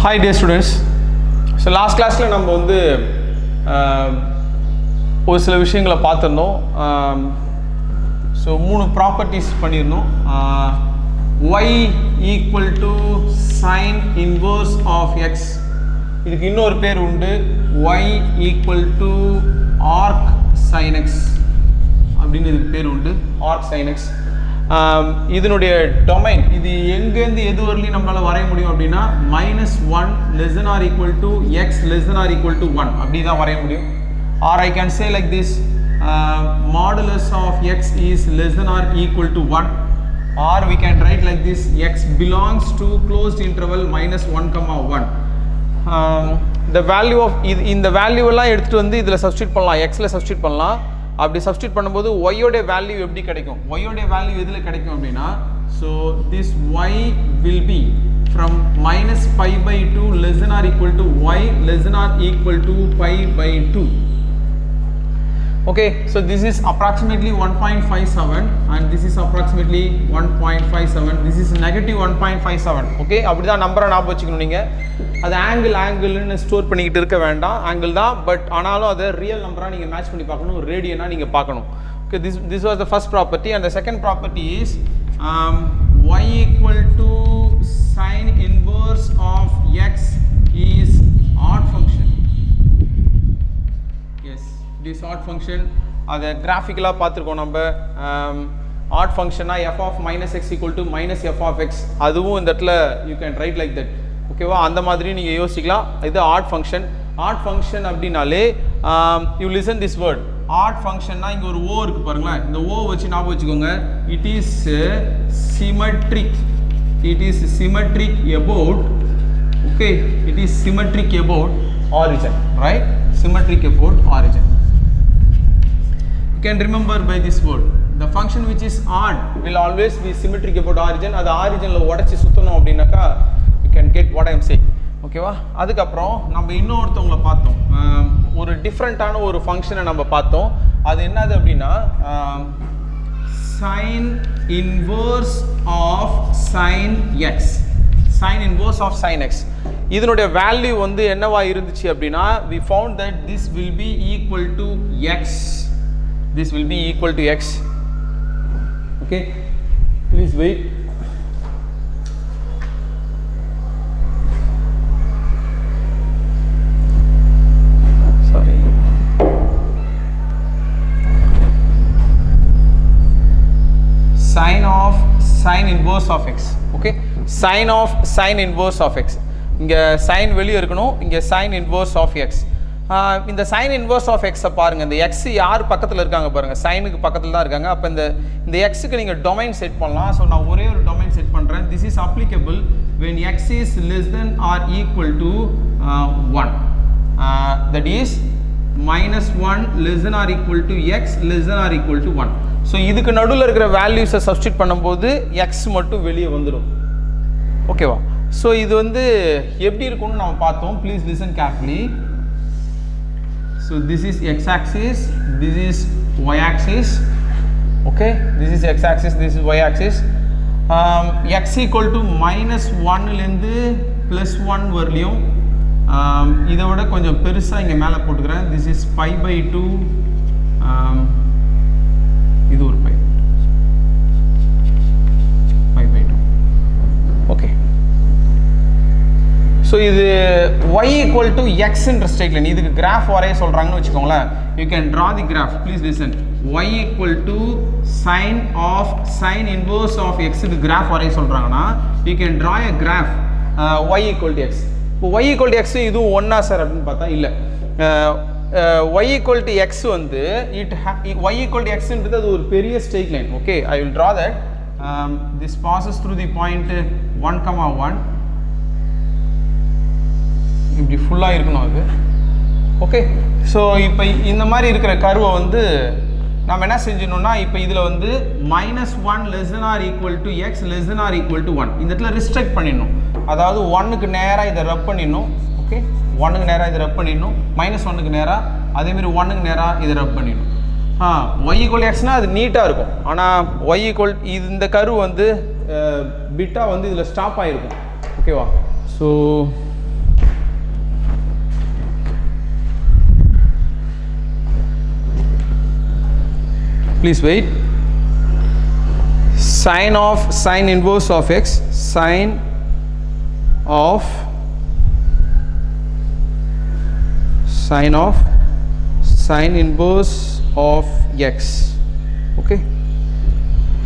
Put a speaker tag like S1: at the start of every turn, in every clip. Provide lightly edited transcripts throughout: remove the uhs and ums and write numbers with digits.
S1: Hi dear students. So last class la நம்ம வந்து ஒரு சில விஷயங்களை பார்த்திருந்தோம். So மூணு ப்ராப்பர்ட்டிஸ் பண்ணியிருந்தோம். Y equal to sin inverse of x. இதுக்கு இன்னொரு பேர் உண்டு. Y equal to arc sin x அப்படின்னு இதுக்கு பேர் உண்டு. arc sin x. இதனுடைய டொமைன் இது எங்கேருந்து எது வரலையும் நம்மளால் வரைய முடியும் அப்படின்னா -1 less than or equal to x less than or equal to 1 அப்படி தான் வரைய முடியும். Or I can say like this, modulus of x is less than or equal to 1, or we can write like this, x belongs to closed interval -1, 1. The value of இந்த value எல்லாம் எடுத்துட்டு வந்து இதில் substitute பண்ணலாம், xல substitute பண்ணலாம். அப்படி substitute பண்ணும்போது y ஓட வேல்யூ எப்படி கிடைக்கும்? y ஓட வேல்யூ எதில் கிடைக்கும் அப்படின்னா, so this y will be from -π/2 less than or equal to y less than or equal to π/2. Okay, so this is approximately 1.57 and this is approximately 1.57. This is negative 1.57. Okay, அப்படிதான் நம்பரை ஞாபகம் வச்சுக்கணும். நீங்கள் அது ஆங்கிள்னு store பண்ணிக்கிட்டு இருக்க வேண்டாம், angle தான், பட் ஆனாலும் அதை ரியல் நம்பராக நீங்கள் மேட்ச் பண்ணி பார்க்கணும், ரேடியனாக நீங்கள் பார்க்கணும். Okay, this was the first property, and the second property is y equal to sin inverse of x is odd function. Yes, it is odd function. அதை கிராஃபிக்கலாக பார்த்துருக்கோம் நம்ம. ஆட் ஃபங்க்ஷனாக f of -x equal to -f of x, அதுவும் இந்த இடத்துல you can write like that. ஓகேவா, அந்த மாதிரி நீங்கள் யோசிக்கலாம். இது ஆட் ஃபங்க்ஷன். ஆட் ஃபங்க்ஷன் அப்படின்னாலே you listen this word. Odd ஃபங்க்ஷன்னா இங்கே ஒரு ஓ இருக்குது பாருங்களேன், இந்த ஓ வச்சு ஞாபகம் வச்சுக்கோங்க. It is symmetric. It is symmetric about, okay, it is symmetric about origin, right? Symmetric about origin. You can remember by this word. The function which is odd will always be symmetric about origin. அது ஆரிஜினில் உடச்சி சுற்றணும் அப்படின்னாக்கா you can get what I am saying. ஓகேவா, அதுக்கப்புறம் நம்ம இன்னொருத்தவங்களை பார்த்தோம், ஒரு டிஃப்ரெண்ட்டான ஒரு ஃபங்க்ஷனை நம்ம பார்த்தோம். அது என்னது அப்படின்னா sin inverse of sin x. sin inverse of sin x. இதனுடைய வேல்யூ வந்து என்னவா இருந்துச்சு அப்படின்னா, we found that this will be equal to x. This will be equal to x. Okay, please wait. Sorry. Sin inverse of x. Okay, sin inverse of x. இங்க sin வெளியே இருக்கணும், இங்க sin inverse of x. இந்த sin inverse of x பாருங்க, இந்த x யார் பக்கத்தில் இருக்காங்க பாருங்க, சைனுக்கு பக்கத்தில் தான் இருக்காங்க. அப்போ இந்த xக்கு நீங்கள் டொமைன் செட் பண்ணலாம். ஸோ நான் ஒரே ஒரு டொமைன் செட் பண்ணுறேன். This is applicable when x is less than or equal to 1. That is -1 less than or equal to x less than or equal to 1. So இதுக்கு நடுவில் இருக்கிற வேல்யூஸை சப்ஸ்டியூட் பண்ணும்போது x மட்டும் வெளியே வந்துடும். ஓகேவா, ஸோ இது வந்து எப்படி இருக்கும்னு நம்ம பார்த்தோம். Please listen carefully. So this is x-axis, this is y-axis. Okay, this is x-axis, this is y-axis. X equal to -1 லேருந்து +1 வரலையும் இதை விட கொஞ்சம் பெருசாக இங்கே மேலே போட்டுக்கிறேன். this is π/2. இது ஒரு π/2. ஓகே, ஸோ இது y equal to x என்ற ஸ்ட்ரெயிட் லைன். இதுக்கு கிராஃப் வரைய சொல்கிறாங்கன்னு வச்சுக்கோங்களேன். You can draw the graph. Please listen. y equal to sin inverse of x க்கு கிராஃப் வரைய சொல்கிறாங்கன்னா you can draw a graph y equal to x. இப்போ y equal to x இதுவும் ஒன்றா சார் அப்படின்னு பார்த்தா இல்லை. y equal to x வந்து y equal to xன்றது அது ஒரு பெரிய straight line. Okay, I will draw that. This passes through the point 1, 1. இப்படி ஃபுல்லாக இருக்கணும் அது. ஓகே, ஸோ இப்போ இந்த மாதிரி இருக்கிற கருவை வந்து நம்ம என்ன செஞ்சிடணும்னா, இப்போ இதில் வந்து -1 less than or equal to x less than or equal to 1 இந்த இடத்துல ரிஸ்ட்ரிக்ட் பண்ணிடணும். அதாவது 1க்கு நேராக இதை ரப் பண்ணிடணும். ஓகே, 1க்கு நேராக இதை ரப் பண்ணிடணும். -1க்கு நேராக, அதேமாரி 1க்கு நேராக இதை ரப் பண்ணிடணும். y equal to xனா அது நீட்டாக இருக்கும். ஆனால் y equal இந்த கரு வந்து பிட்டாக வந்து இதில் ஸ்டாப் ஆகிருக்கும். ஓகேவா, so please wait. Sine inverse of x, sine inverse of x. Okay,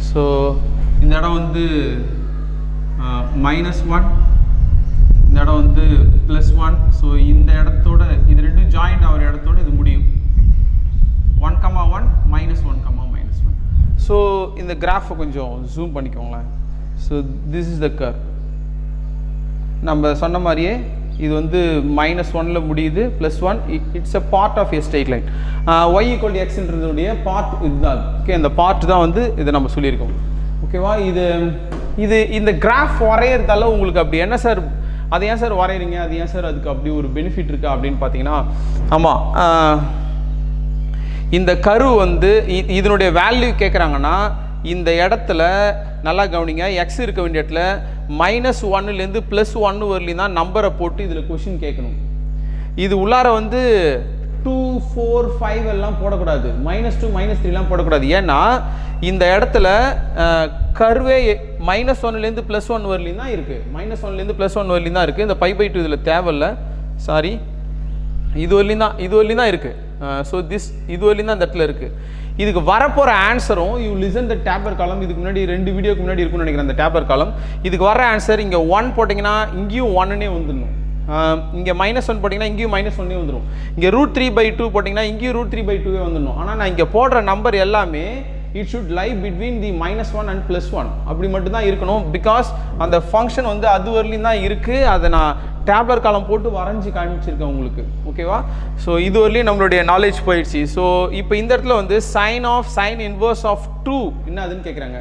S1: so இந்த இடம் வந்து -1, இந்த இடம் வந்து +1. ஸோ இந்த இடத்தோட இது ரெண்டும் ஜாயிண்ட் ஆகிற இடத்தோட இது முடியும். 1,1 -1,-1. ஸோ இந்த கிராஃபை கொஞ்சம் ஜூம் பண்ணிக்கோங்களேன். So this is the curve. நம்ம சொன்ன மாதிரியே இது வந்து -1ல் முடியுது, +1. It's a part of a straight line. y = xன்றதுடைய பார்ட் இதுதான். ஓகே, அந்த பார்ட் தான் வந்து இதை நம்ம சொல்லியிருக்கோம். ஓகேவா? இது இந்த கிராஃப் வரைகிறதால உங்களுக்கு அப்படி என்ன சார், அது ஏன் சார் வரைகிறீங்க, அது ஏன் சார் அதுக்கு அப்படி ஒரு பெனிஃபிட் இருக்கா அப்படின்னு பார்த்தீங்கன்னா, ஆமாம், இந்த கர்வ் வந்து இதனுடைய வேல்யூ கேட்குறாங்கன்னா இந்த இடத்துல நல்லா கவனிங்க, எக்ஸ் இருக்க வேண்டிய இடத்துல -1லேருந்து +1 வரலையும் தான் நம்பரை போட்டு இதில் கொஷின் கேட்கணும். இது உள்ளார வந்து 2, 4, 5 எல்லாம் போடக்கூடாது, -2, -3லாம் போடக்கூடாது. ஏன்னா இந்த இடத்துல கர்வே -1லேருந்து +1 வரலையும் தான் இருக்குது, -1லேருந்து +1 வரலையும் தான் இருக்குது. இந்த π/2 இதில் தேவையில்லை, சாரி, இது வரலையும் தான் இருக்குது. ஸோ இது வரலையும் தான் இந்த இடத்துல இருக்குது. இதுக்கு வரப்போகிற ஆன்சரும் யூ லிசன் த டேப்பர் காலம். இதுக்கு முன்னாடி 2 வீடியோக்கு முன்னாடி இருக்குன்னு நினைக்கிறேன் அந்த டேப்பர் காலம். இதுக்கு வர ஆன்சர் இங்கே 1 போட்டிங்கன்னா இங்கேயும் 1னே வந்துடணும். இங்கே -1 போட்டிங்கன்னா இங்கேயும் -1 வந்துடும். இங்கே √3/2 போட்டிங்கன்னா இங்கேயும் √3/2 வந்துடணும். ஆனால் நான் இங்கே போடுற நம்பர் எல்லாமே it should lie between the -1 and +1 அப்படி மட்டும்தான் இருக்கணும். பிகாஸ் அந்த ஃபங்க்ஷன் வந்து அது வரலையும் தான் இருக்குது. அதை நான் டேப்லர் காலம் போட்டு வரைஞ்சி காமிச்சிருக்கேன் உங்களுக்கு. ஓகேவா? ஸோ இது வரலையும் நம்மளுடைய நாலேஜ் போயிடுச்சு. ஸோ இப்போ இந்த இடத்துல வந்து sin inverse of 2 என்ன அதுன்னு கேட்குறாங்க,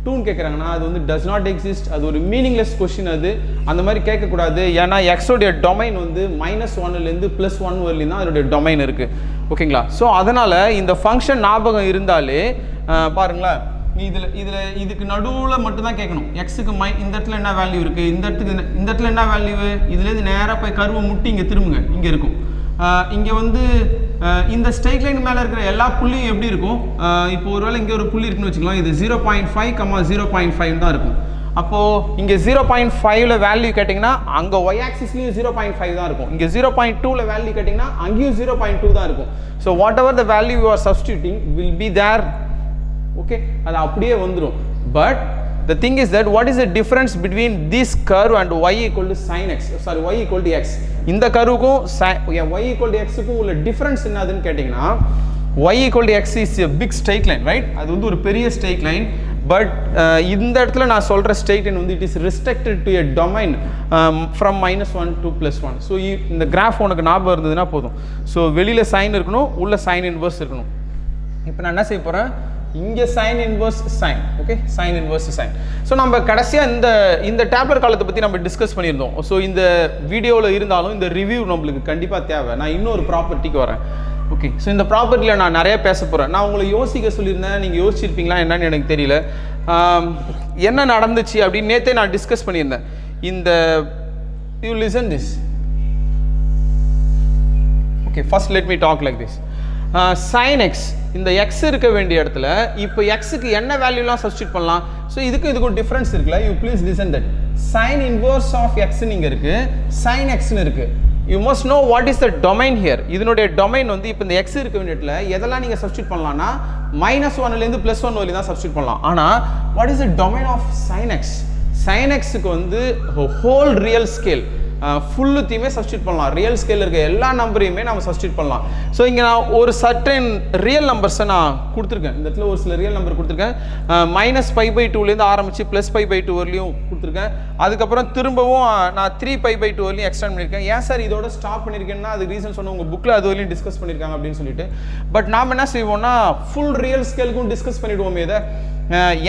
S1: 2ன்னு கேட்குறாங்கன்னா அது வந்து does not exist. அது ஒரு மீனிங்லெஸ் கொஸ்டின். அது அந்த மாதிரி கேட்கக்கூடாது. ஏன்னா எக்ஸோடைய டொமைன் வந்து -1லேருந்து +1 வரலையும் தான் அதனுடைய டொமைன் இருக்குது. ஓகேங்களா? ஸோ அதனால் இந்த ஃபங்க்ஷன் ஞாபகம் இருந்தாலே பாருங்களேன், இதுக்கு நடுவில் மட்டும்தான் கேட்கணும். எக்ஸுக்கு இந்த இடத்துல என்ன வேல்யூ இருக்குது, இந்த இடத்துல என்ன வேல்யூ, இதுலேருந்து நேராக போய் கருவை முட்டி இங்கே திரும்புங்க, இங்கே இருக்கும். இங்கே வந்து இந்த ஸ்ட்ரெயிட் லைன் மேலே இருக்கிற எல்லா புள்ளியும் எப்படி இருக்கும், இப்போ ஒருவேளை இங்கே ஒரு புள்ளி இருக்குன்னு வச்சுக்கலாம், இது 0.5, 0.5 தான் இருக்கும். அப்போது இங்கே 0.5ல் வேல்யூ கேட்டிங்கன்னா அங்கே y ஆக்சிஸ்லேயும் 0.5 தான் இருக்கும். இங்கே 0.2ல் வேல்யூ கேட்டிங்கன்னா அங்கேயும் 0.2 தான் இருக்கும். So whatever the value you are substituting will be there. Okay, அது அப்படியே வந்துடும். But the thing is that what is the difference between this curve and y = sin x, sorry, y = x. இந்த கர்வுக்கும் y = x க்கும் உள்ள difference என்னதுன்னு கேட்டிங்கன்னா, y = x is a big straight line, right? அது வந்து ஒரு பெரிய straight line. பட் இந்த இடத்துல நான் சொல்கிற straight line வந்து it is restricted to a domain from -1 to +1. So இந்த கிராஃப் உனக்கு ஞாபகம் இருந்ததுன்னா போதும். ஸோ வெளியில் சைன் இருக்கணும், உள்ள சைன் இன்வர்ஸ் இருக்கணும். இப்போ நான் என்ன செய்ய போகிறேன், இங்கே sin inverse sin. Okay, sin inverse sin. So நம்ம கடைசியாக இந்த டேப்லர் காலத்தை பற்றி நம்ம டிஸ்கஸ் பண்ணியிருந்தோம். ஸோ இந்த வீடியோவில் இருந்தாலும் இந்த ரிவ்யூ நம்மளுக்கு கண்டிப்பாக தேவை. நான் இன்னொரு ப்ராப்பர்ட்டிக்கு வரேன். ஓகே, ஸோ இந்த ப்ராப்பர்ட்டியில் நான் நிறைய பேச போகிறேன். நான் உங்களை யோசிக்க சொல்லியிருந்தேன், நீங்கள் யோசிச்சிருப்பீங்களா என்னன்னு எனக்கு தெரியல. என்ன நடந்துச்சு அப்படின்னு நேற்றே நான் டிஸ்கஸ் பண்ணியிருந்தேன். இந்த you listen this. Okay, first let me talk like this. sin x, இந்த x இருக்க வேண்டிய இடத்துல இப்போ x-க்கு என்ன வேல்யூலாம் சப்ஸ்டிட் பண்ணலாம். ஸோ இதுக்கும் டிஃபரன்ஸ் இருக்குல்ல. You please listen that. sin inverse of x இங்கே இருக்குது, sin x-னு இருக்குது. You must know what is the domain here. இதனுடைய டொமைன் வந்து இப்போ இந்த x இருக்க வேண்டிய இடத்துல எதெல்லாம் நீங்கள் சப்ஸ்டிட் பண்ணலாம்னா -1லேருந்து +1 வரையும் தான் சப்ஸ்டிட் பண்ணலாம். ஆனால் what is the domain of sin x? sin x-க்கு வந்து ஹோல் ரியல் ஸ்கேல் ஃபுல்லுத்தையுமே சப்ஸ்டிட் பண்ணலாம். ரியல் ஸ்கேலில் இருக்க எல்லா நம்பரையுமே நம்ம சப்ஸ்டிட் பண்ணலாம். ஸோ இங்கே நான் ஒரு சர்டன் ரியல் நம்பர்ஸை நான் கொடுத்துருக்கேன். இந்த இடத்துல ஒரு சில ரியல் நம்பர் கொடுத்துருக்கேன். -π/2லேருந்து ஆரம்பித்து +π/2 வரலையும் கொடுத்துருக்கேன். அதுக்கப்புறம் திரும்பவும் நான் 3π/2 வரலையும் எக்ஸ்டெண்ட் பண்ணியிருக்கேன். ஏன் சார் இதோட ஸ்டாப் பண்ணியிருக்கேன்னா அதுக்கு ரீசன் சொன்ன உங்கள் புக்கில் அது வரலையும் டிஸ்கஸ் பண்ணியிருக்காங்க அப்படின்னு சொல்லிட்டு. பட் நாம் என்ன செய்வோம்னா ஃபுல் ரியல் ஸ்கேலுக்கும் டிஸ்கஸ் பண்ணிவிடுவோமே. இதை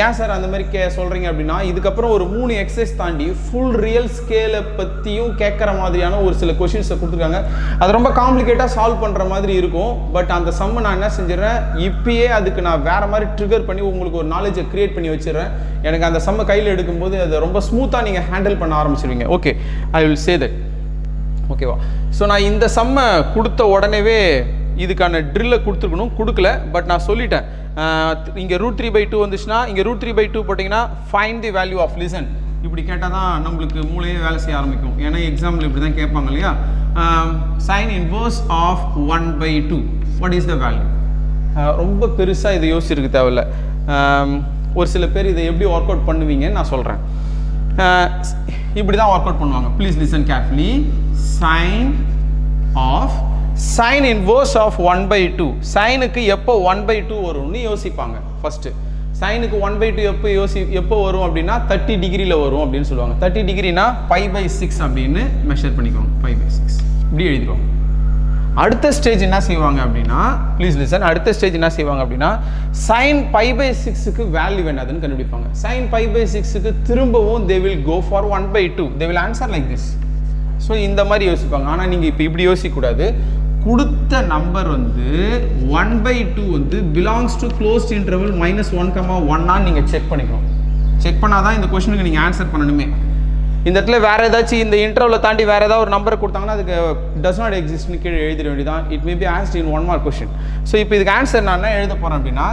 S1: ஏன் சார் அந்த மாதிரி சொல்கிறீங்க அப்படின்னா, இதுக்கப்புறம் ஒரு 3 எக்ஸசைஸ் தாண்டி ஃபுல் ரியல் ஸ்கேலை பற்றியும் கேட்குற மாதிரியான ஒரு சில கொஷின்ஸை கொடுத்துருக்காங்க. அது ரொம்ப காம்ப்ளிகேட்டாக சால்வ் பண்ணுற மாதிரி இருக்கும். பட் அந்த சம்மை நான் என்ன செஞ்சிடறேன், இப்பயே அதுக்கு நான் வேறு மாதிரி ட்ரிகர் பண்ணி உங்களுக்கு ஒரு நாலேஜை க்ரியேட் பண்ணி வச்சிடறேன். எனக்கு அந்த சம்மை கையில் எடுக்கும்போது அதை ரொம்ப ஸ்மூத்தாக நீங்கள் ஹேண்டில் பண்ண ஆரம்பிச்சிருவீங்க. Okay, I will say that. ஓகேவா? ஸோ நான் இந்த சம்மை கொடுத்த உடனேவே இதுக்கான ட்ரில்லை கொடுத்துருக்கணும், கொடுக்கல. பட் நான் சொல்லிட்டேன், இங்கே √3/2 வந்துச்சுன்னா இங்கே √3/2 போட்டிங்கன்னா find the value of listen. இப்படி கேட்டால் தான் நம்மளுக்கு மூளையே வேலை செய்ய ஆரம்பிக்கும். ஏன்னா எக்ஸாம்பிள் இப்படி தான் கேட்பாங்க இல்லையா. Sine inverse of 1/2 what is the value? ரொம்ப பெருசாக இதை யோசிச்சிருக்க தேவையில்ல. ஒரு சில பேர் இதை எப்படி ஒர்க் அவுட் பண்ணுவீங்கன்னு நான் சொல்கிறேன். இப்படி தான் ஒர்க் அவுட் பண்ணுவாங்க. Please listen carefully. Sine inverse of 1/2 சைனுக்கு எப்போ 1/2 வரும்னு யோசிப்பாங்க. ஃபஸ்ட்டு சைனுக்கு 1/2 எப்போ வரும் அப்படின்னா 30 டிகிரியில் வரும் அப்படின்னு சொல்லுவாங்க. 30 டிகிரினா π/6 அப்படின்னு மெஷர் பண்ணிக்குவாங்க. π/6 இப்படி எழுதிடுவாங்க. அடுத்த ஸ்டேஜ் என்ன செய்வாங்க அப்படின்னா, ப்ளீஸ் லிசன், அடுத்த ஸ்டேஜ் என்ன செய்வாங்க அப்படின்னா sin π/6க்கு வேல்யூ என்னதுன்னு கண்டுபிடிப்பாங்க. sin π/6க்கு திரும்பவும் they will go for 1/2. they will answer like this. So இந்த மாதிரி யோசிப்பாங்க. ஆனால் நீங்கள் இப்போ இப்படி யோசிக்கக்கூடாது. கொடுத்த நம்பர் வந்து 1/2 வந்து பிலாங்ஸ் டு க்ளோஸ்ட் இன்டர்வல் -1,1 நீங்கள் செக் பண்ணிக்கணும். செக் பண்ணால் தான் இந்த கொஸ்டினுக்கு நீங்கள் ஆன்சர் பண்ணணுமே. இந்த இடத்துல வேறு ஏதாச்சும் இந்த இன்டர்வலை தாண்டி வேறு ஏதாவது ஒரு நம்பரை கொடுத்தாங்கன்னா அதுக்கு டஸ் நாட் எக்ஸிஸ்ட்னு கீழே எழுதிட வேண்டியதான். It may be asked in 1 mark question. So இப்போ இதுக்கு ஆன்சர் நான் என்ன எழுத போகிறேன் அப்படின்னா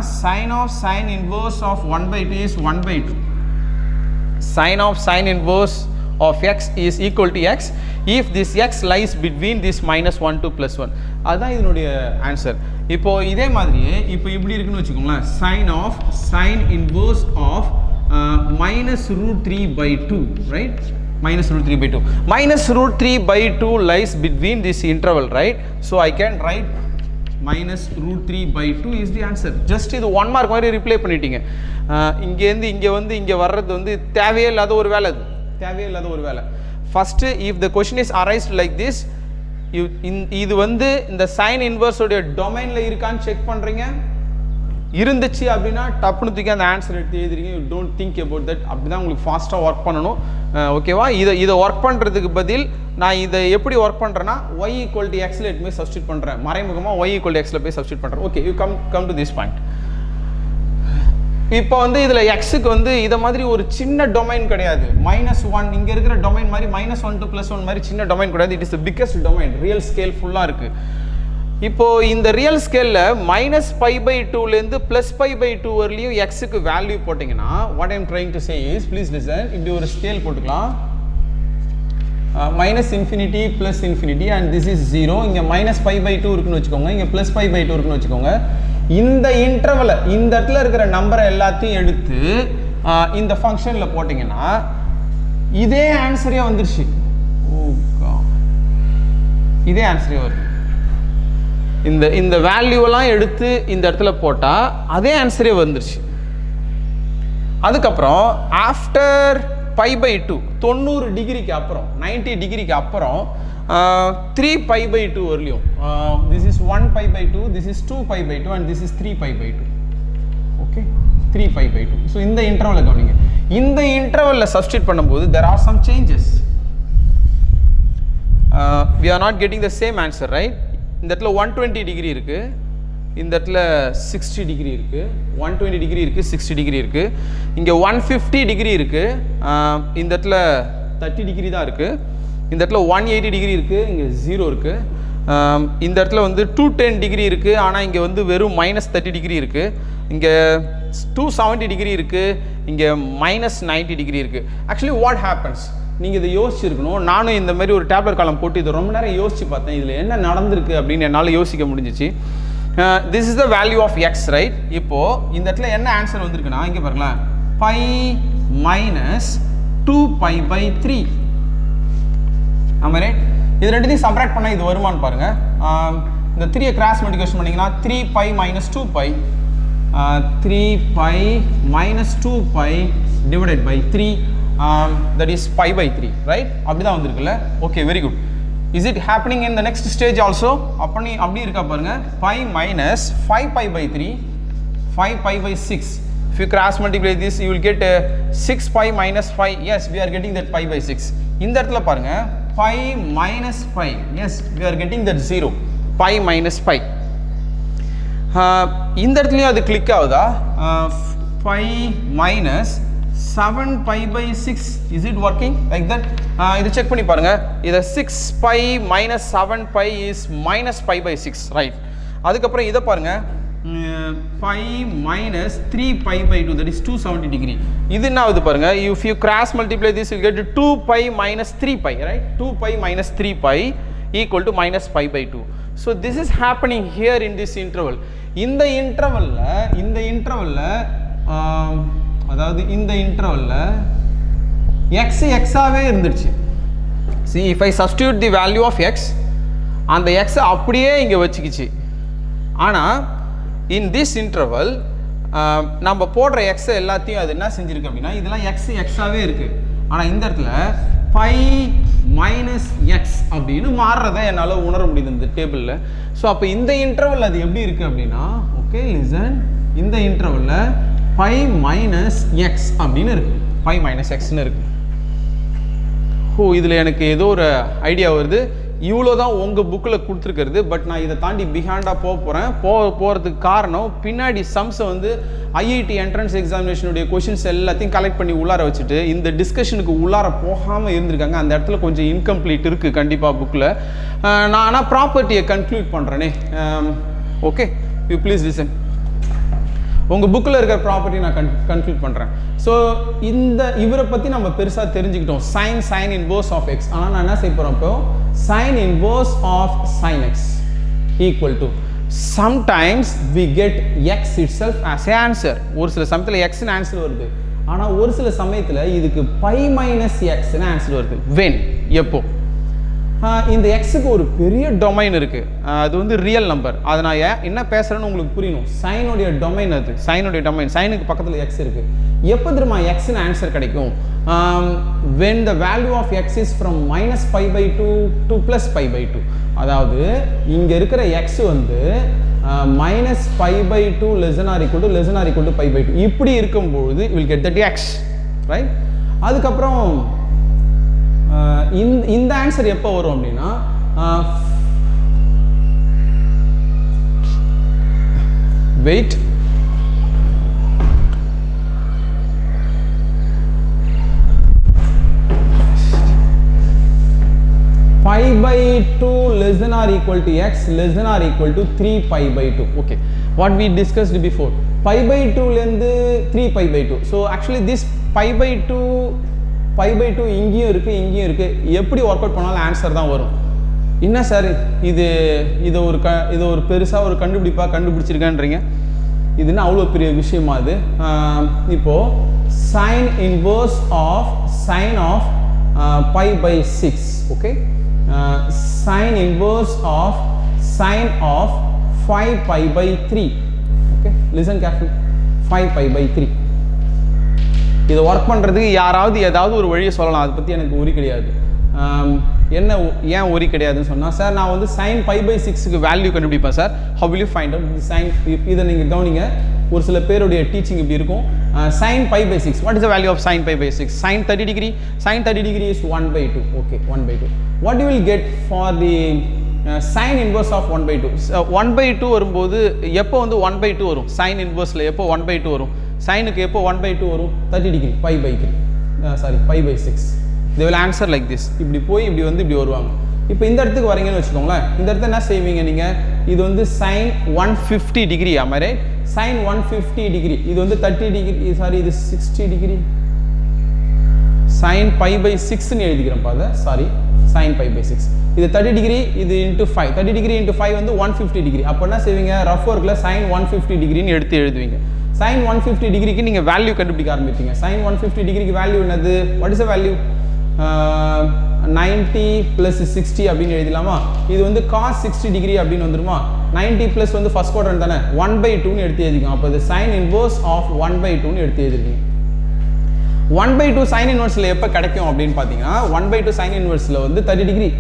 S1: sin inverse of 1/2 is 1/2. sin inverse of x is equal to x if this x lies between this -1 to +1. அதுதான் இதனுடைய ஆன்சர். இப்போ இதே மாதிரியே இப்போ இப்படி இருக்குன்னு வச்சுக்கோங்களேன். sin inverse of -√3/2, right? -√3/2. -√3/2 lies between this interval, right? So I can write -√3/2 is the answer. Just இது 1 மார்க் மாதிரி ரிப்ளை பண்ணிட்டீங்க. இங்கேருந்து இங்கே வந்து இங்கே வர்றது வந்து தேவையே இல்லாத ஒரு வேலை. அது தேவையே இல்லாத ஒரு வேலை. First if the question is arised like this, இது வந்து இந்த சைன் இன்வர்ஸோடைய டொமைனில் இருக்கான்னு செக் பண்ணுறீங்க. இருந்துச்சு அப்படின்னா டப்புன்னு தூக்கி அந்த ஆன்சர் எடுத்து எழுதுறீங்க. You don't think about that. அப்படி தான் உங்களுக்கு ஃபாஸ்ட்டாக ஒர்க் பண்ணணும். ஓகேவா? இதை ஒர்க் பண்ணுறதுக்கு பதில் நான் இதை எப்படி ஒர்க் பண்ணுறேன்னா y = x போய் சப்ஸ்டியூட் பண்ணுறேன். மறைமுகமாக y = x போய் சப்ஸ்டியூட் பண்ணுறேன். Okay, you come to this point. இப்போ வந்து இதில் எக்ஸுக்கு வந்து இதை மாதிரி ஒரு சின்ன டொமைன் கிடையாது. -1 இங்கே இருக்கிற டொமைன் மாதிரி -1 to +1 மாதிரி சின்ன டொமைன் கிடையாது. It is the biggest domain. Real scale ஃபுல்லாக இருக்குது. இப்போது இந்த ரியல் ஸ்கேலில் -π/2லேருந்து +π/2 வரலையும் எக்ஸுக்கு வேல்யூ போட்டிங்கன்னா what I'm trying to say is, please listen, இப்படி ஒரு ஸ்கேல் போட்டுக்கலாம். -∞ +∞ அண்ட் திஸ் இஸ் 0. இங்கே -π/2 இருக்குன்னு வச்சுக்கோங்க. இங்கே +π/2 இருக்குன்னு வச்சுக்கோங்க. இந்த இன்டர்வலை இந்த இடத்துல இருக்கிற நம்பரை எல்லாத்தையும் எடுத்து இந்த ஃபங்க்ஷனில் போட்டிங்கன்னா இதே ஆன்சரே வந்துருச்சு. இதே ஆன்சரே வருது. இந்த வேல்யூவெல்லாம் எடுத்து இந்த இடத்துல போட்டால் அதே ஆன்சரே வந்துருச்சு. அதுக்கப்புறம் ஆஃப்டர் π/2 90 டிகிரிக்கு அப்புறம் 90 டிகிரிக்கு அப்புறம் 3π/2 வரலையும் this is 1π/2, this is 2π/2 and this is 3π/2. Okay, 3π/2. So இந்த இன்டர்வலை கவனிங்க. இந்த இன்டர்வலில் சப்ஸ்டியூட் பண்ணும்போது there are some changes. We are not getting the same answer, right? இந்த இடத்துல 120 டிகிரி இருக்குது, இந்த இடத்துல 60 டிகிரி இருக்குது. 120 டிகிரி இருக்குது, 60 டிகிரி இருக்குது. இங்கே 150 டிகிரி இருக்குது, இந்த இடத்துல 30 டிகிரி தான் இருக்குது. இந்த இடத்துல 180 டிகிரி இருக்குது, இங்கே 0 இருக்குது. இந்த இடத்துல வந்து 210 டிகிரி இருக்குது, ஆனால் இங்கே வந்து வெறும் -30 டிகிரி இருக்குது. இங்கே 270 டிகிரி இருக்குது, இங்கே -90 டிகிரி இருக்குது. ஆக்சுவலி வாட் ஹேப்பன்ஸ், நீங்கள் இதை யோசிச்சிருக்கணும். நானும் இந்த மாதிரி ஒரு டேப்லெட் காலம் போட்டு இதை ரொம்ப நேரம் யோசிச்சு பார்த்தேன். இதில் என்ன நடந்திருக்கு அப்படின்னு என்னால் யோசிக்க முடிஞ்சிச்சு. This is the value of x, right? இப்போது இந்த இடத்துல என்ன ஆன்சர் வந்திருக்குன்னா இங்கே பாருங்களேன், π - 2π/3. ஆமாம், ரைட்? இது ரெண்டுத்தையும் சப்ராக்ட் பண்ணால் இது வருமானு பாருங்கள். இந்த 3 கிராஸ் மல்டிப்ளிகேஷன் பண்ணிங்கன்னா 3π - 2π 3π - 2π divided by 3 that is π/3, right? அப்படி தான் வந்திருக்குல்ல. Okay, very good. Is it happening in the next stage also? அப்படி இருக்கா பாருங்க. π - 5π/3 5π/6. If you cross multiply this, you will get 6π - 5. Yes, we are getting that π/6. இந்த இடத்துல பாருங்க, π - π. Yes, we are getting that 0. π - π. இந்த இடத்துலையும் அது கிளிக் ஆகுதா? π - 7π/6. Is it working like that? இதை செக் பண்ணி பாருங்க. இதை 6π - 7π is -π/6, right? அதுக்கப்புறம் இதை பாருங்க, π pi minus 3 pi by 2, that is 270 degree. இது என்ன ஆகுது பாருங்க, if you cross multiply this you get 2 pi minus 3 pi, right? 2 pi minus 3 pi equal to minus pi by 2. So this is happening here in this interval. இந்த இன்டர்வல்ல அதாவது இந்த இன்டர்வல்ல x ஆவே இருந்துச்சு. See, if I substitute the value of x, அந்த x அப்படியே இங்க வச்சுக்கிச்சு. ஆனா in this interval நம்ம போடுற x எல்லாத்தையும் அது என்ன செஞ்சிருக்கு அப்படின்னா, இதெல்லாம் x ஆவே இருக்கு. ஆனா இந்த இடத்துல pi minus x அப்படின்னு மாறுறதை என்னால உணர முடியுது இந்த டேபிள்ல. ஸோ அப்போ இந்த இன்டர்வல் அது எப்படி இருக்கு அப்படின்னா, ஓகே லிசன், இந்த இன்டர்வல்ல pi minus x அப்படின்னு இருக்கு, pi minus xன்னு இருக்கு. ஓ, இதில் எனக்கு ஏதோ ஒரு ஐடியா வருது. இவ்வளோ தான் உங்கள் புக்கில் கொடுத்துருக்கிறது. பட் நான் இதை தாண்டி பிஹாண்டாக போகிறதுக்கு காரணம், பின்னாடி சம்ஸை வந்து ஐஐடி என்ட்ரன்ஸ் எக்ஸாமினேஷனுடைய கொஷின்ஸ் எல்லாத்தையும் கலெக்ட் பண்ணி உள்ளார வச்சுட்டு இந்த டிஸ்கஷனுக்கு உள்ளார போகாமல் இருந்திருக்காங்க. அந்த இடத்துல கொஞ்சம் இன்கம்ப்ளீட் இருக்குது கண்டிப்பாக புக்கில். நான் ஆனால் ப்ராப்பர்ட்டியை கன்க்ளூட் பண்ணுறேனே. Okay, you please listen. உங்கள் புக்கில் இருக்கிற ப்ராப்பர்ட்டி நான் கன்க்ளூட் பண்ணுறேன். ஸோ இவரை பற்றி நம்ம பெருசாக தெரிஞ்சுக்கிட்டோம், சைன் இன்வர்ஸ் ஆஃப் எக்ஸ். ஆனால் நான் என்ன செய்ய போகிறோம், இப்போ sine inverse of sine x equal to sometimes we get x itself as a answer. ஒரு சில சமயத்தில் எக்ஸ்னு ஆன்சர் வருது, ஆனால் ஒரு சில சமயத்தில் இதுக்கு பை மைனஸ் எக்ஸ்னு ஆன்சர் வருது. வென், எப்போ? இந்த எக்ஸுக்கு ஒரு பெரிய டொமைன் இருக்குது, அது வந்து ரியல் நம்பர். அதை நான் என்ன பேசுகிறேன்னு உங்களுக்கு புரியணும். சைனுடைய டொமைன், அது சைனுடைய டொமைன், சைனுக்கு பக்கத்தில் எக்ஸ் இருக்குது. எப்போ திரும்ப எக்ஸ்னு ஆன்சர் கிடைக்கும்? when the value of x is from minus pi by 2 to plus pi by 2. அதாவது இங்கே இருக்கிற எக்ஸ் வந்து minus pi by 2 less than or equal to pi by 2 இப்படி இருக்கும்போது you will get that x, right? அதுக்கப்புறம் இந்த answer எப்போ வரும் அப்படின்னா, wait, pi by 2 less than or equal to x less than or equal to 3 pi by 2. Okay, what we discussed before, pi by 2 லந்து 3 pi by 2. So actually this pi by 2 இங்கேயும் இருக்கு. எப்படி work out பண்ணாலும் answer தான் வரும். என்ன sir இது ஒரு பெருசாக ஒரு கண்டுபிடிச்சிருக்கேன்றீங்க, இதுன்னா அவ்வளோ பெரிய விஷயமா அது? இப்போ sine inverse of sine of pi by 6. Okay, sine inverse of sine of 5 pi by 3. okay, listen carefully, 5 pi by 3. இதை ஒர்க் பண்ணுறதுக்கு யாராவது ஏதாவது ஒரு வழியை சொல்லலாம், அதை பற்றி எனக்கு உரி கிடையாது. ஏன் உரி கிடையாதுன்னு சொன்னால், சார் நான் வந்து sin pi by 6க்கு வேல்யூ கண்டுபிடிப்பேன் sir. how will you find out sin? இதை நீங்கள் கவனிங்க, ஒரு சில பேருடைய டீச்சிங் இப்படி இருக்கும். sin pi by 6, what is the value of sin pi by 6? sin 30 degree, sin 30 degree is 1 by 2. okay, 1 by 2. what you will get for the sin inverse of 1 by 2? 1 by 2 வரும்போது எப்போ வந்து 1 by 2 வரும்? sin inverseல எப்போ 1 by 2 வரும்? சைனுக்கு எப்போ 1 by 2 வரும்? 30 degree, pi by 3, pi by 6. they will answer like this. இப்படி போய் இப்படி வந்து இப்படி வருவாங்க. இப்போ இந்த இடத்துக்கு வரீங்கன்னு வச்சுக்கோங்களேன், இந்த இடத்துல என்ன செய்வீங்க நீங்கள்? இது வந்து sin 150 degree, am I right? sin 150 degree, இது வந்து 30 degree, இது 60 degree. sin pi by 6 ன்னு எழுதிக்கிறேன் பாத, sin pi by 6. இது 30 degree, இது into 5. 30 degree into 5 வந்து 150 degree. அப்போ என்ன செய்வீங்க? ரஃப் ஒர்க்கில் sin 150 degreeன்னு எடுத்து எழுதுவீங்க. sin 150 டிகிரிக்கு நீங்கள் வேல்யூ கண்டுபிடிக்க ஆரம்பிப்பீங்க. sin 150 டிகிரிக்கு வேல்யூ என்னது? What is the value? 90 plus 60 அப்படின்னு எழுதலாமா? இது வந்து cos 60 degree அப்படின்னு வந்துருமா? 90 plus வந்து ஃபர்ஸ்ட் குவாட்ரண்ட் தானே, 1 by 2ன்னு எடுத்து எழுதிக்கோங்க. அப்போ இது sin inverse of 1 by 2ன்னு எடுத்து எழுதிருக்கீங்க. 1 by 2 sin inverseல எப்போ கிடைக்கும் அப்படின்னு பார்த்தீங்கன்னா, 1 by 2 sin inverseல வந்து 30 degree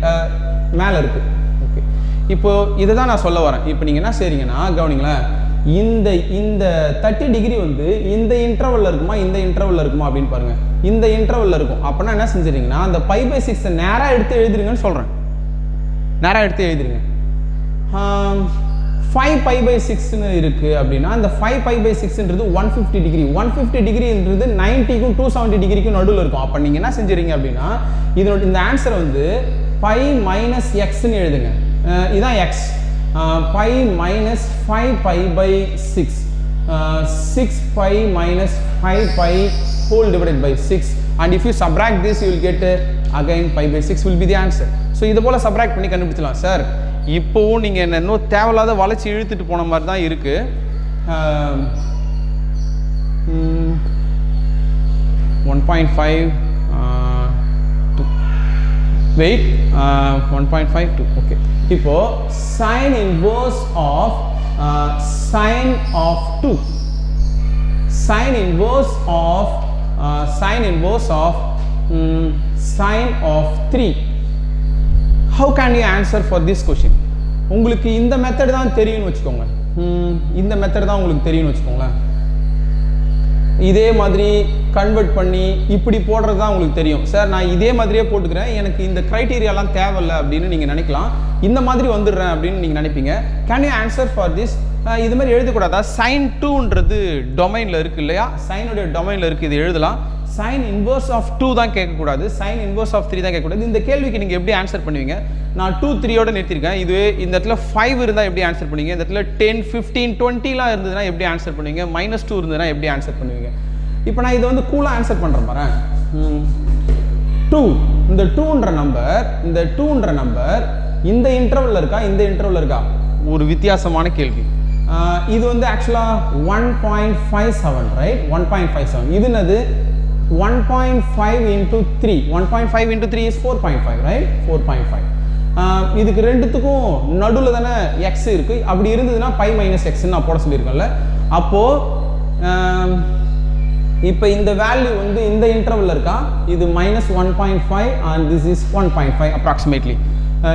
S1: மேலே இருக்குது. ஓகே, இப்போ இதை தான் நான் சொல்ல வரேன். இப்போ நீங்கள் என்ன செய்றீங்கன்னா கவனிங்களேன், இந்த 30 டிகிரி வந்து இந்த இன்டர்வல்ல இருக்குமா இந்த இன்டர்வல்ல இருக்குமா அப்படின்னு பாருங்க. இந்த இன்டர்வல்ல இருக்கும். அப்பனா என்ன செஞ்சிரீங்கன்னா அந்த pi by 6 நேரா எடுத்து எழுதிருங்கன்னு சொல்றேன். நேரா எடுத்து எழுதிருங்க. 5 pi by 6 ன்னு இருக்கு அப்படினா அந்த 5 pi by 6 ன்றது 150 டிகிரி. 150 டிகிரின்றது 90 க்கும் 270 டிகிரிக்கு நடுவுல இருக்கும். அப்ப நீங்க என்ன செஞ்சிரீங்க அப்படினா இதோட இந்த ஆன்சர் வந்து pi minus x ன்னு எழுதுங்க. இதான் x. pi minus 5 pi by 6, 6 pi minus 5 pi whole divided by 6, and if you subtract this you will get again pi by 6 will be the answer. So இத போல subtract பண்ணி கண்டுபிடிச்சலாம் sir. இப்போவும் நீங்க என்ன தேவையில்லாத வளைச்சி இழுத்துட்டு போன மாதிரி தான் இருக்கு. 1.5 2 wait 1.5 2 okay. இப்போ sin inverse of sin of 2, sin inverse of sin inverse of sin of 3. How can you answer for this question? உங்களுக்கு இந்த மெத்தட் தான் தெரியும்னு வெச்சுக்கோங்க. இந்த மெத்தட் தான் உங்களுக்கு தெரியும்னு வெச்சுக்கோங்க. இதே மாதிரி கன்வர்ட் பண்ணி இப்படி போடுறது தான் உங்களுக்கு தெரியும். சார் நான் இதே மாதிரியே போட்டுக்கிறேன், எனக்கு இந்த கிரைட்டீரியாலாம் தேவையில்லை அப்படின்னு நீங்கள் நினைக்கலாம். இந்த மாதிரி வந்துடுறேன் அப்படின்னு நீங்கள் நினைப்பீங்க. Can you answer for this? இது மாதிரி எழுதக்கூடாதா? சைன் 2ன்றது டொமைனில் இருக்குது இல்லையா? சைனுடைய டொமைனில் இருக்குது, இது எழுதலாம். சைன் இன்வர்ஸ் ஆஃப் 2 தான் கேட்கக்கூடாது, சைன் இன்வர்ஸ் ஆஃப் 3 தான் கேட்கக்கூடாது. இந்த கேள்விக்கு நீங்கள் எப்படி ஆன்சர் பண்ணுவீங்க? நான் 2 3யோட நிறுத்திருக்கேன். இதுவே இந்த இடத்துல 5 இருந்தால் எப்படி ஆன்சர் பண்ணுவீங்க? இந்த இடத்துல 10 15 20லாம் இருந்ததுன்னா எப்படி ஆன்சர் பண்ணுவீங்க? -2 இருந்ததுன்னா எப்படி ஆன்சர் பண்ணுவீங்க? இப்போ நான் இதை வந்து கூலாக ஆன்சர் பண்ணுறேன் பாரு. 2 இந்த 2ன்ற நம்பர், இந்த 2ன்ற நம்பர் இந்த இன்டர்வல்ல இருக்கா, இந்த இன்டர்வல்ல இருக்கா? ஒரு வித்தியாசமான கேள்வி. இது வந்து ஆக்சுவலாக 1.57 ரைட், 1.57. இது என்னது? 1.5 into 3, 1.5 into 3 is 4.5 right, 4.5. இதுக்கு ரெண்டுத்துக்கும் நடுவில் தானே எக்ஸ் இருக்கு. அப்படி இருந்ததுன்னா பை மைனஸ் எக்ஸ்ன்னு நான் போட சொல்லியிருக்கேன்ல. அப்போ இப்போ இந்த வேல்யூ வந்து இந்த இன்டர்வல்ல இருக்கா? இது -1.5 and this is 1.5 approximately.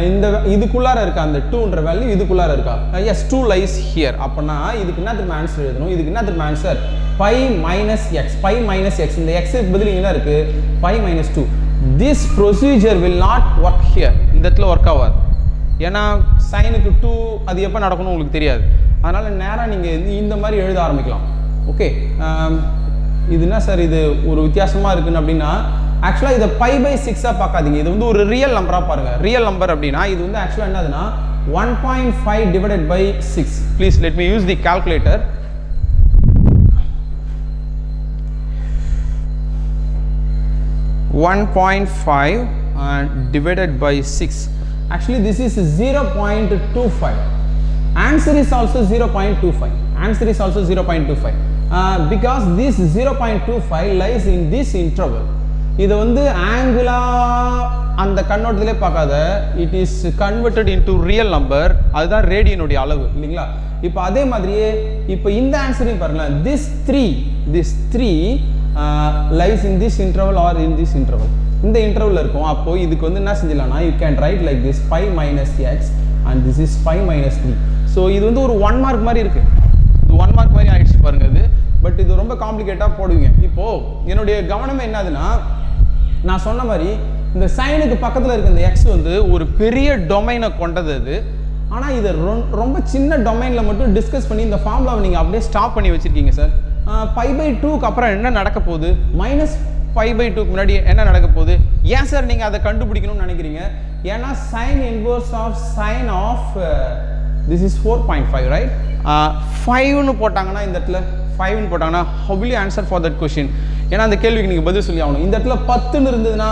S1: இந்த இதுக்குள்ளார இருக்கா அந்த 2ன்ற வேல்யூ? இதுக்குள்ளார இருக்கா? Yes, 2 lies here. அப்பனா இதுக்கு என்ன திரும்ப ஆன்சர் எழுதணும்? இதுக்கு என்ன திரும்ப answer? Pi minus x, pi minus x. இந்த எக்ஸுக்கு பதில் என்ன இருக்கு? Pi minus 2. This procedure will not work here. இந்த இடத்துல ஒர்க் ஆகாது. ஏன்னா சைனுக்கு 2 அது எப்போ நடக்கணும் உங்களுக்கு தெரியாது. அதனால் நேராக நீங்கள் இந்த மாதிரி எழுத ஆரம்பிக்கலாம். ஓகே, இது என்ன சார் இது ஒரு வித்தியாசமாக இருக்குன்னு அப்படின்னா, ஆக்சுவலாக இதை பை பை 6ஆக பார்க்காதீங்க. இது வந்து ஒரு ரியல் நம்பராக பாருங்கள். ரியல் நம்பர் அப்படின்னா இது வந்து ஆக்சுவலாக என்னதுன்னா 1.5 divided by 6. Please let me use the calculator. 1.5 divided by 6. Actually this is 0.25. Answer is also 0.25. Answer is also 0.25. Because this 0.25 lies in this interval. இது வந்து ஆங்குலா அந்த கண்ணோட்டத்திலே பார்க்காத, it is converted into real number. அதுதான் ரேடியனுடைய அளவு இல்லைங்களா? இப்போ அதே மாதிரியே இப்போ இந்த ஆன்சரையும் பாருங்களேன். this 3 lies in this interval or in this interval. இந்த இன்டர்வல்ல இருக்கும். அப்போ இதுக்கு வந்து என்ன செஞ்சலாம்னா you can write like this pi minus x and this is pi minus 3. So இது வந்து ஒரு 1 மார்க் மாதிரி இருக்கு. இது 1 மார்க் மாதிரி ஆயிடுச்சு பாருங்க இது. பட் இது ரொம்ப காம்ப்ளிகேட்டாக போடுவீங்க. இப்போ என்னுடைய கவனமே என்னதுன்னா, நான் சொன்ன மாதிரி இந்த சைனுக்கு பக்கத்தில் இருக்க இந்த எக்ஸ் வந்து ஒரு பெரிய டொமைனை கொண்டது அது. ஆனால் இதை ரொம்ப சின்ன டொமைனில் மட்டும் டிஸ்கஸ் பண்ணி இந்த ஃபார்முலாவை நீங்கள் அப்படியே ஸ்டாப் பண்ணி வச்சுருக்கீங்க சார். பை பை 2க்கு அப்புறம் என்ன நடக்க போகுது? -π by 2க்கு முன்னாடி என்ன நடக்க போகுது? ஏன் சார் நீங்கள் அதை கண்டுபிடிக்கணும்னு நினைக்கிறீங்க? ஏன்னா sine inverse of sine of this is 4.5 right. 5ன்னு போட்டாங்கன்னா இந்த இடத்துல 5ன்னு போட்டாங்கன்னா how will you answer for that question? ஏன்னா அந்த கேள்விக்கு நீங்கள் பதில் சொல்லி ஆகணும். இந்த இடத்துல 10ன்னு இருந்ததுன்னா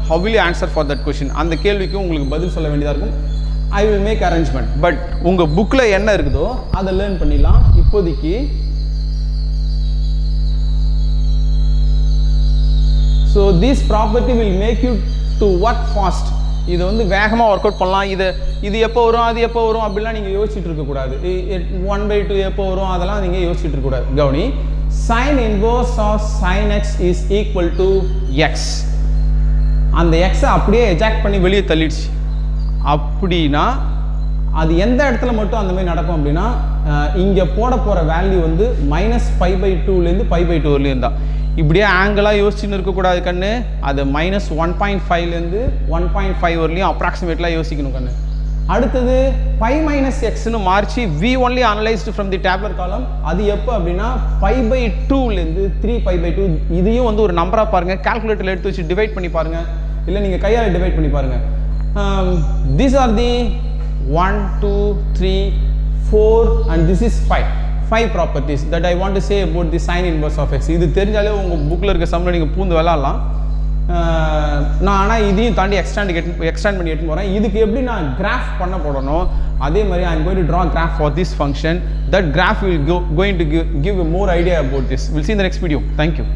S1: how will you answer for that question? அந்த கேள்விக்கு உங்களுக்கு பதில் சொல்ல வேண்டியதாக இருக்கும். I will make arrangement. But உங்கள் புக்கில் என்ன இருக்குதோ அதை லேர்ன் பண்ணிடலாம். இப்போதைக்கு so this property will make you to work fast. இது வந்து வேகமாக ஒர்க் அவுட் பண்ணலாம். இது எப்போ வரும், அது எப்போ வரும் அப்படிலாம் நீங்கள் யோசிச்சுட்டு இருக்கக்கூடாது. 1/2 எப்போ வரும் அதெல்லாம் நீங்கள் யோசிச்சுட்டு இருக்கக்கூடாது. கவனி, sine inverse of sine x is equal to x. அந்த எக்ஸை அப்படியே எஜாக்ட் பண்ணி வெளியே தள்ளிடுச்சு. அப்படின்னா அது எந்த இடத்துல மட்டும் அந்த மாதிரி நடக்கும் அப்படின்னா, இங்கே போட போகிற வேல்யூ வந்து -π by 2லேருந்து π by 2 வரலையும் தான். இப்படியே ஆங்கிளாக யோசிச்சுன்னு இருக்கக்கூடாது கண்ணு. அது -1.5லேருந்து 1.5 வரலையும் அப்ராக்சிமேட்லாம் யோசிக்கணும் கண்ணு. அடுத்தது π minus xன்னு மாறிச்சு. we only analyzed from the tabular column. அது எப்போ அப்படின்னா π by 2லேருந்து 3π by 2. இதையும் வந்து ஒரு நம்பராக பாருங்கள். கால்குலேட்டரில் எடுத்து வச்சு டிவைட் பண்ணி பாருங்கள், இல்லை நீங்கள் கையால் டிவைட் பண்ணி பாருங்கள். These are the 1 2 3 4 and this is 5 properties that I want to say about the sin inverse of x. இது தெரிஞ்சாலே உங்கள் புக்கில் இருக்க சம்மில் நீங்கள் பூந்து விளாட்லாம். நான் ஆனால் இதையும் தாண்டி எக்ஸ்டாண்ட் பண்ணி எடுத்து போகிறேன். இதுக்கு எப்படி நான் கிராஃப் பண்ண போடணும் அதே மாதிரி I am going to draw a graph for this function. That graph will going to give a more idea about this. We'll see in the next video. Thank you.